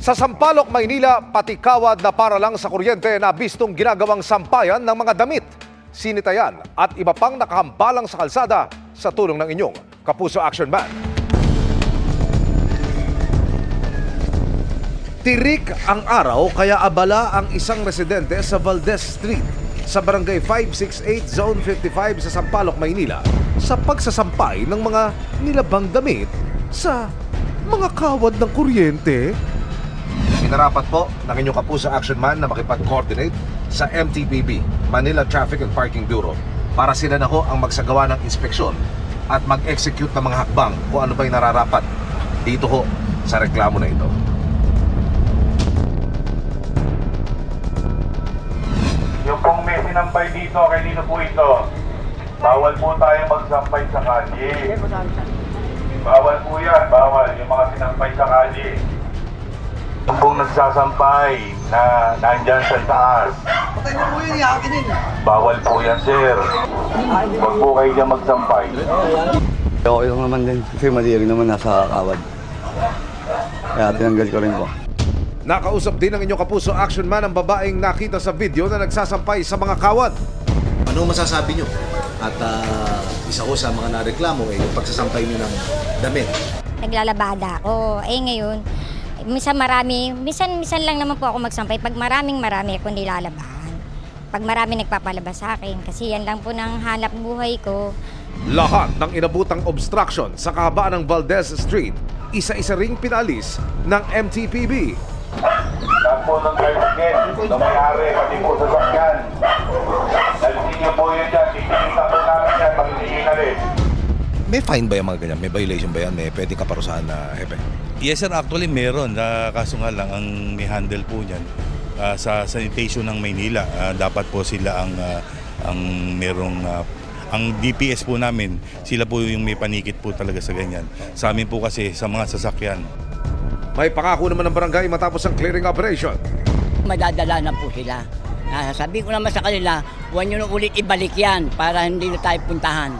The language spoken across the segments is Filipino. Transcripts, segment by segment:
Sa Sampaloc, Maynila, pati kawad na para lang sa kuryente na bistong ginagawang sampayan ng mga damit, sinitayan at iba pang nakahambalang sa kalsada sa tulong ng inyong Kapuso Action Man. Tirik ang araw kaya abala ang isang residente sa Valdez Street sa Barangay 568 Zone 55 sa Sampaloc, Maynila sa pagsasampay ng mga nilabang damit sa mga kawad ng kuryente. Minarapat po ng inyong Kapuso Action Man na makipag-coordinate sa MTPB, Manila Traffic and Parking Bureau, para sila na ho ang magsagawa ng inspeksyon at mag-execute ng mga hakbang kung ano ba'y nararapat dito ho sa reklamo na ito. Yung pong may sinampay dito, kanino po ito? Bawal po tayo magsampay sa kalye. Bawal po yan, bawal yung mga sinampay sa kalye. Yung pong nagsasampay na nandyan sa taas. Patay mo po yun, yakin yun. Bawal po yan, sir. Huwag po kayo dyan magsampay. Okay lang naman din kasi madiring naman nasa kawad. Kaya tinanggal ko rin po. Nakausap din ng inyong Kapuso Action Man ang babaeng nakita sa video na nagsasampay sa mga kawad. Ano masasabi nyo? At isa ko sa mga nareklamo yung pagsasampay nyo ng damit. Naglalabada ako. Ngayon, minsan lang naman po ako magsampay. Pag marami ako nilalabahan. Pag marami nagpapalabas sa akin. Kasi yan lang po ng hanap buhay ko. Lahat ng inabutang obstruction sa kahabaan ng Valdez Street, isa-isa ring pinalis ng MTPB. Lahat po ng tricycle, na may-ari, pati po sa sakyan. Dalisin niyo po yun dyan, titigita po namin yan, pag-iingalit. May fine ba yung mga ganyan? May violation ba yan? May pwede kaparusahan na hepe? Yes sir, actually meron. Kaso nga lang, ang may handle po niyan sa sanitation ng Maynila, dapat po sila ang merong ang DPS po namin, sila po yung may panikit po talaga sa ganyan. Sa amin po kasi sa mga sasakyan. May pangako naman ng barangay matapos ang clearing operation. Madadala na po sila. Sabi ko naman sa kanila, huwag nyo na ulit ibalik yan para hindi na tayo puntahan.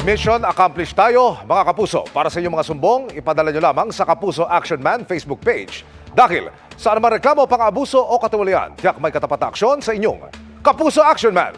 Mission accomplished tayo, mga kapuso. Para sa inyong mga sumbong, ipadala nyo lamang sa Kapuso Action Man Facebook page. Dahil sa anumang reklamo, pang-abuso o katiwalian, tiyak may katapat na aksyon sa inyong Kapuso Action Man.